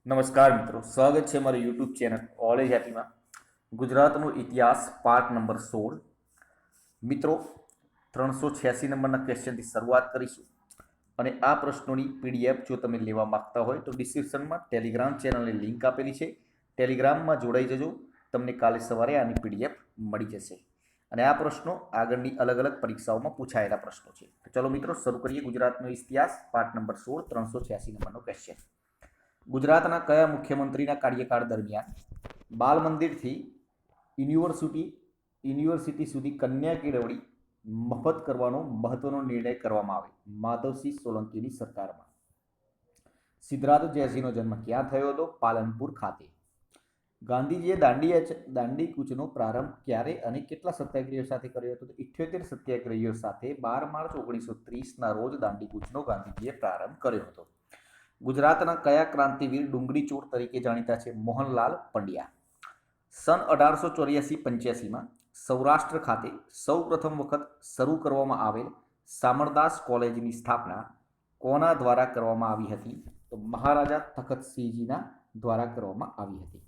નમસ્કાર મિત્રો, સ્વાગત છે મારી યુટ્યુબ ચેનલ ઓલેજ હેપીમાં. ગુજરાતનો ઇતિહાસ પાર્ટ નંબર 16. મિત્રો, 386 નંબરના ક્વેશ્ચનથી શરૂઆત કરીશું. અને આ પ્રશ્નોની પીડીએફ જો તમે લેવા માંગતા હોય તો ડિસ્ક્રિપ્શનમાં ટેલિગ્રામ ચેનલની લિંક આપેલી છે. ટેલિગ્રામમાં જોડાઈ જજો, તમને કાલે સવારે આની પીડીએફ મળી જશે. અને આ પ્રશ્નો આગળની અલગ અલગ પરીક્ષાઓમાં પૂછાયેલા પ્રશ્નો છે. તો ચલો મિત્રો, શરૂ કરીએ ગુજરાતનો ઇતિહાસ પાર્ટ નંબર 16, 386 નંબરનો ક્વેશ્ચન. ગુજરાતના કયા મુખ્યમંત્રીના કાર્યકાળ દરમિયાન બાલ મંદિરથી યુનિવર્સિટી સુધી કન્યા કેળવણી મફત કરવાનો મહત્વનો નિર્ણય કરવામાં આવે? માધવસિંહ સોલંકીની સરકારમાં. સિદ્ધરાજ જયસિંહનો જન્મ ક્યાં થયો હતો? પાલનપુર ખાતે. ગાંધીજીએ દાંડી કૂચનો પ્રારંભ ક્યારે અને કેટલા સત્યાગ્રહીઓ સાથે કર્યો હતો? 78 સત્યાગ્રહીઓ સાથે 12 માર્ચ 1930ના રોજ દાંડી કૂચનો ગાંધીજીએ પ્રારંભ કર્યો હતો. ગુજરાતના કયા ક્રાંતિવીર ડુંગળી ચોર તરીકે જાણીતા છે? મોહનલાલ પંડ્યા. સન 1884-85માં સૌરાષ્ટ્ર ખાતે સૌ પ્રથમ વખત શરૂ કરવામાં આવેલ શામળદાસ કોલેજની સ્થાપના કોના દ્વારા કરવામાં આવી હતી? તો મહારાજા તખતસિંહજીના દ્વારા કરવામાં આવી હતી.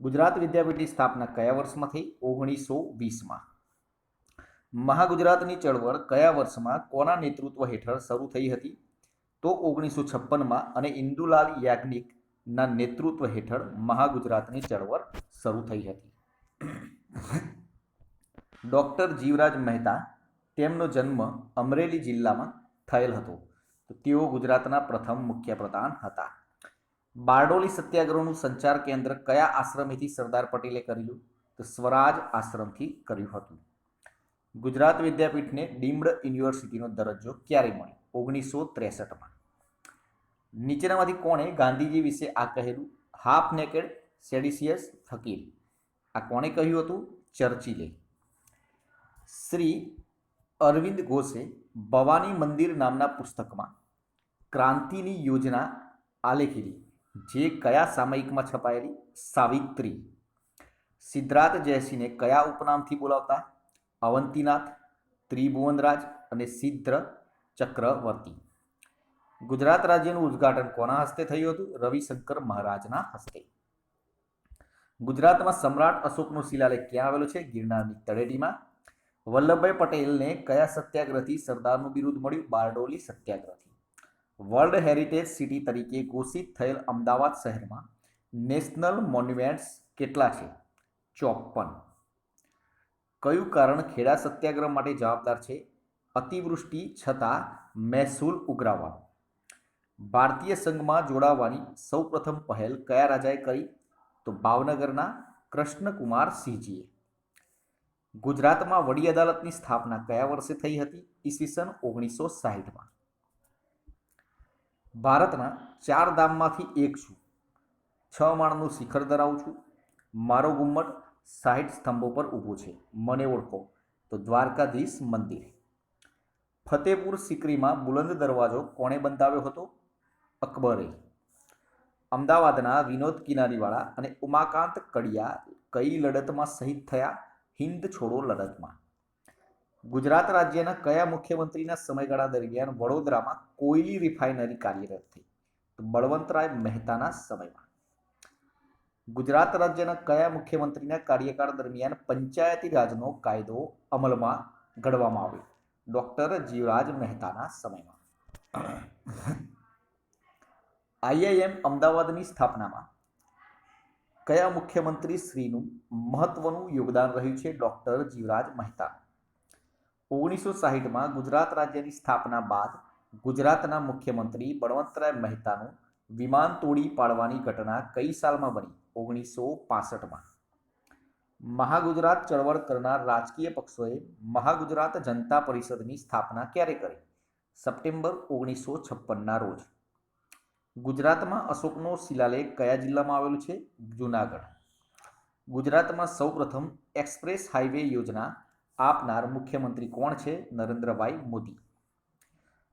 ગુજરાત વિદ્યાપીઠની સ્થાપના કયા વર્ષમાં થઈ? 1920માં. મહાગુજરાતની ચળવળ કયા વર્ષમાં કોના નેતૃત્વ હેઠળ શરૂ થઈ હતી? તો 1956માં અને ઇન્દુલાલ યાજ્ઞિકના નેતૃત્વ હેઠળ મહાગુજરાતની ચળવળ શરૂ થઈ હતી. ડૉક્ટર જીવરાજ મહેતા, તેમનો જન્મ અમરેલી જિલ્લામાં થયેલ હતો. તો તેઓ ગુજરાતના પ્રથમ મુખ્યપ્રધાન હતા. બારડોલી સત્યાગ્રહનું સંચાર કેન્દ્ર કયા આશ્રમથી સરદાર પટેલે કર્યું? તો સ્વરાજ આશ્રમથી કર્યું હતું. ગુજરાત વિદ્યાપીઠને ડીમ્ડ યુનિવર્સિટીનો દરજ્જો ક્યારે મળ્યો? 1963માં. નીચેનામાંથી કોણે ગાંધીજી વિશે આ કહેલું? હાફ નેકેડ સેડિશિયસ ફકીર. આ કોણે કહ્યું હતું? ચર્ચિલે. શ્રી અરવિંદ ઘોષે ભવાની મંદિર નામના પુસ્તકમાં ક્રાંતિની યોજના આલેખેલી, જે કયા સામયિકમાં છપાયેલી? સાવિત્રી. સિદ્ધરાજ જયસિંહને કયા ઉપનામથી બોલાવતા? અવંતીનાથ, ત્રિભુવનરાજ અને સિદ્ધ ચક્રવર્તી. ગુજરાત રાજ્યનું ઉદ્ઘાટન કોના હસ્તે થયું હતું? રવિશંકર મહારાજના હસ્તે. ગુજરાતમાં સમ્રાટ અશોકનો શિલાલેખ ક્યાં આવેલો છે? ગિરનારની તળેટીમાં. વલ્લભભાઈ પટેલને કયા સત્યાગ્રહથી સરદારનું બિરુદ મળ્યું? બારડોલી સત્યાગ્રહથી. વર્લ્ડ હેરિટેજ સિટી તરીકે ઘોષિત થયેલ અમદાવાદ શહેરમાં નેશનલ મોન્યુમેન્ટ્સ કેટલા છે? 54. કયું કારણ ખેડા સત્યાગ્રહ માટે જવાબદાર છે? અતિવૃષ્ટિ છતાં મહેસૂલ ઉઘરાવવાનું. ભારતીય સંઘમાં જોડાવાની સૌપ્રથમ પહેલ કયા રાજાએ કરી? તો ભાવનગરના કૃષ્ણકુમાર સિંહજીએ. ગુજરાતમાં વડી અદાલતની સ્થાપના કયા વર્ષે થઈ હતી? ઈસવીસન 1960માં. ભારતના 4 ધામમાંથી એક છું, 6 માળનું શિખર ધરાવું છું, મારો ગુમ્મટ 60 સ્તંભો પર ઊભો છે, મને ઓળખો. તો દ્વારકાધીશ મંદિર. ફતેપુર સિકરીમાં બુલંદ દરવાજો કોણે બંધાવ્યો હતો? અકબરે. અમદાવાદના વિનોદ કિનારીવાળા અને ઉમાકાંત કડિયા કઈ લડતમાં શહીદ થયા? હિંદ છોડો લડતમાં. ગુજરાત રાજ્યના કયા મુખ્યમંત્રીના સમયગાળા દરમિયાન વડોદરામાં કોયલી રિફાઇનરી કાર્યરત થઈ? તો બળવંતરાય મહેતાના સમયમાં. ગુજરાત રાજ્યના કયા મુખ્યમંત્રીના કાર્યકાળ દરમિયાન પંચાયતી રાજનો કાયદો અમલમાં ઘડવામાં આવ્યો? ડૉક્ટર જીવરાજ મહેતાના સમયમાં. આઈઆઈએમ અમદાવાદની સ્થાપનામાં કયા મુખ્યમંત્રી શ્રીનું મહત્વનું યોગદાન રહ્યું છે? ડૉક્ટર જીવરાજ મહેતા. 1960માં ગુજરાત રાજ્યની સ્થાપના બાદ ગુજરાતના મુખ્યમંત્રી બળવંતરાય મહેતાનું વિમાન તોડી પાડવાની ઘટના કઈ સાલમાં બની? 1965માં. મહાગુજરાત ચળવળ કરનાર રાજકીય પક્ષોએ મહાગુજરાત જનતા પરિષદની સ્થાપના ક્યારે કરી? સપ્ટેમ્બર 1956ના રોજ. ગુજરાતમાં અશોકનો શિલાલેખ કયા જિલ્લામાં આવેલું છે? જૂનાગઢ. ગુજરાતમાં સૌપ્રથમ એક્સપ્રેસ હાઈવે યોજના આપનાર મુખ્યમંત્રી કોણ છે? નરેન્દ્રભાઈ મોદી.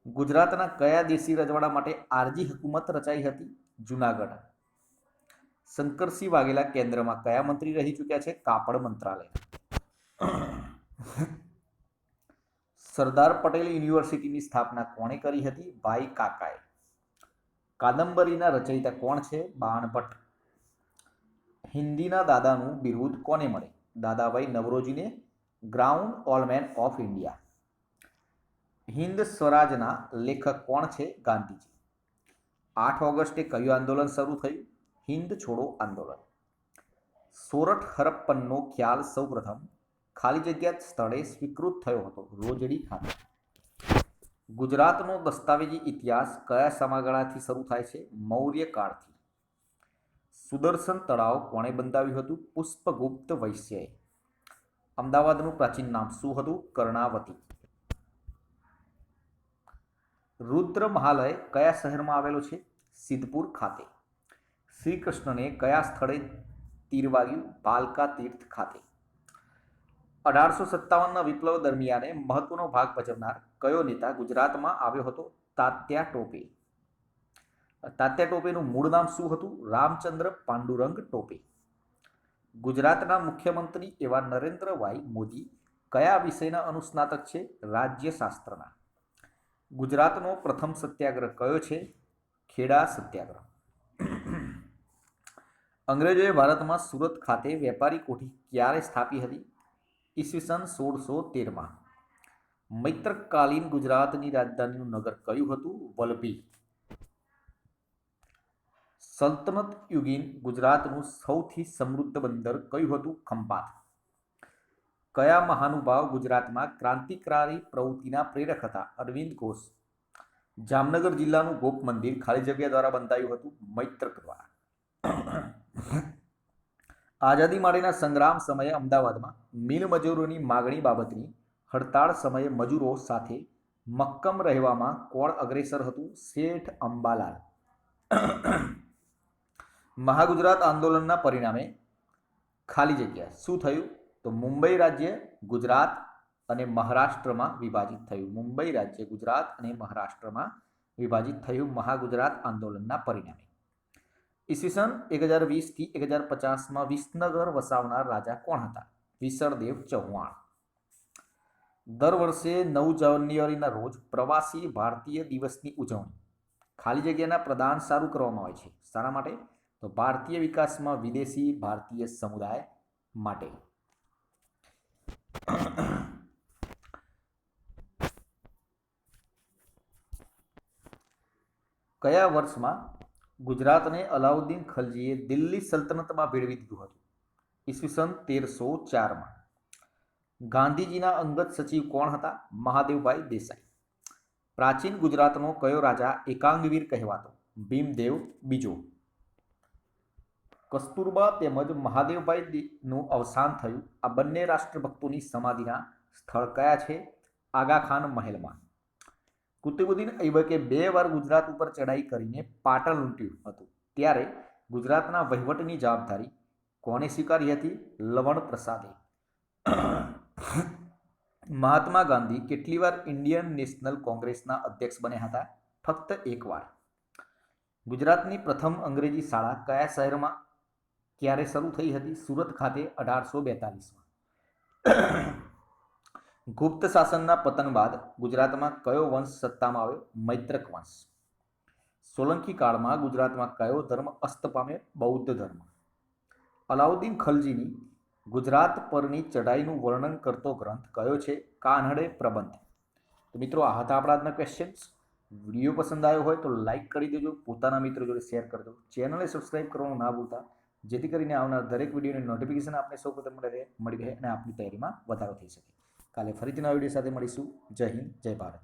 ગુજરાતના કયા દેશી રજવાડા માટે આરજી હુકુમત રચાઈ હતી? જૂનાગઢ. શંકરસિંહ વાઘેલા કેન્દ્રમાં કયા મંત્રી રહી ચૂક્યા છે? કાપડ મંત્રાલય. સરદાર પટેલ યુનિવર્સિટીની સ્થાપના કોણે કરી હતી? ભાઈ કાકાએ. કાદંબરીના રચયિતા કોણ છે? બાણભટ્ટ. હિન્દીના દાદાનું બિરુદ કોને મળે? દાદાભાઈ નવરોજીને grand old man of India. Hind સ્વરાજના લેખક કોણ છે? ગાંધીજી. 8 ઓગસ્ટે કયું આંદોલન શરૂ થયું? હિન્દ છોડો આંદોલન. સોરઠ હરપ્પનનો ખ્યાલ સૌપ્રથમ ખાલી જગ્યા સ્થળે સ્વીકૃત થયો હતો? રોજડી ખાતે. ગુજરાતનો દસ્તાવેજી ઇતિહાસ કયા સમયગાળાથી શરૂ થાય છે? મૌર્ય કાળથી. સુદર્શન તળાવ કોણે બંધાવ્યું હતું? પુષ્પગુપ્ત વૈશ્યએ. અમદાવાદનું પ્રાચીન નામ શું હતું? કર્ણાવતી. રુદ્ર મહાલય કયા શહેરમાં આવેલો છે? સિદ્ધપુર ખાતે. શ્રી કૃષ્ણને કયા સ્થળે તીર વાગ્યું? ભાલકા તીર્થ ખાતે. 1857ના વિપ્લવ દરમિયાન મહત્વનો ભાગ ભજવનાર કયો નેતા ગુજરાતમાં આવ્યો હતો? તાત્યા ટોપે. તાત્યા ટોપેનું મૂળ નામ શું હતું? રામચંદ્ર પાંડુરંગ ટોપે. ગુજરાતના મુખ્યમંત્રી એવા નરેન્દ્રભાઈ મોદી કયા વિષયના અનુસ્નાતક છે? રાજ્યશાસ્ત્રના. ગુજરાતનો પ્રથમ સત્યાગ્રહ કયો છે? ખેડા સત્યાગ્રહ. અંગ્રેજોએ ભારતમાં સુરત ખાતે વેપારી કોઠી ક્યારે સ્થાપી હતી? ઈસવીસન 1613માં. મૈત્રકાલીન ગુજરાતની રાજધાનીનું નગર કયું હતું? વલભી. સલ્તનત યુગીન ગુજરાતનું સૌથી સમૃદ્ધ બંદર કયું હતું? ખંભાત. કયા મહાનુભાવ ગુજરાતમાં ક્રાંતિકારી પ્રવૃત્તિના પ્રેરક હતા? અરવિંદ ઘોષ. જામનગર જિલ્લાનું ગોપ મંદિર ખાલી જગ્યા દ્વારા બંધાયું હતું? મૈત્રક દ્વારા. આઝાદી માટેના સંગ્રામ સમયે અમદાવાદમાં મિલ મજૂરોની માગણી બાબતની હડતાળ સમયે મજૂરો સાથે મક્કમ રહેવામાં કોણ અગ્રેસર હતું? શેઠ અંબાલાલ. મહાગુજરાત આંદોલનના પરિણામે ખાલી જગ્યા શું થયું? તો મુંબઈ રાજ્ય ગુજરાત અને મહારાષ્ટ્રમાં વિભાજિત થયું. મુંબઈ રાજ્ય ગુજરાત અને મહારાષ્ટ્રમાં વિભાજિત થયું મહાગુજરાત આંદોલનના પરિણામે. ઈસવીસન 1020થી 1050માં વિસનગર વસાવનાર રાજા કોણ હતા? વિસળદેવ ચૌહાણ. દર વર્ષે 9 જાન્યુઆરીના રોજ પ્રવાસી ભારતીય દિવસની ઉજવણી ખાલી જગ્યાના પ્રદાન સારું કરવામાં આવે છે. શાના માટે? તો ભારતીય વિકાસમાં વિદેશી ભારતીય સમુદાય માટે. કયા વર્ષમાં ગુજરાતને અલાઉદ્દીન ખલજીએ દિલ્હી સલ્તનતમાં ભેળવી દીધું હતું? ઈસવીસન 1304માં. ગાંધીજીના અંગત સચિવ કોણ હતા? મહાદેવભાઈ દેસાઈ. પ્રાચીન ગુજરાતનો કયો રાજા એકાંગવીર કહેવાતો? ભીમદેવ બીજો. કસ્તુરબા તેમજ મહાદેવભાઈનું અવસાન થયું. આ બંને રાષ્ટ્રભક્તોની સમાધિના સ્થળ કયા છે? આગાખાન મહેલમાં. કુતુબુદ્દીન ઐબકે 2 વાર ગુજરાત ઉપર ચડાઈ કરીને પાટણ લૂંટ્યું હતું. ત્યારે ગુજરાતના વહીવટની જવાબદારી કોણે સ્વીકારી હતી? લવણ પ્રસાદે. મહાત્મા ગાંધી કેટલી વાર ઇન્ડિયન નેશનલ કોંગ્રેસના અધ્યક્ષ બન્યા હતા? ફક્ત 1 વાર. ગુજરાતની પ્રથમ અંગ્રેજી શાળા કયા શહેરમાં ક્યારે શરૂ થઈ હતી? સુરત ખાતે 1842માં. ગુપ્ત શાસનના પતન બાદ ગુજરાતમાં કયો વંશ સત્તામાં આવ્યો? મૈત્રક વંશ. સોલંકી કાળમાં ગુજરાતમાં કયો ધર્મ અસ્ત પામ્યો? બૌદ્ધ ધર્મ. અલાઉદ્દીન ખલજીની ગુજરાત પરની ચઢાઈનું વર્ણન કરતો ગ્રંથ કયો છે? કાન્હડે પ્રબંધ. તો મિત્રો, આ હતા આપણા આજના ક્વેશ્ચન્સ. વિડીયો પસંદ આવ્યો હોય તો લાઇક કરી દેજો, પોતાના મિત્રો જોડે શેર કરજો, ચેનલને સબસ્ક્રાઇબ કરવાનું ના ભૂલતા, જેથી કરીને આવનાર દરેક વિડીયોની નોટિફિકેશન આપને સૌપ્રથમ મળી રહે અને આપની તૈયારીમાં વધારો થઈ શકે. કાલે ફરીથી નવા વિડીયો સાથે મળીશું. જય હિન્દ, જય ભારત.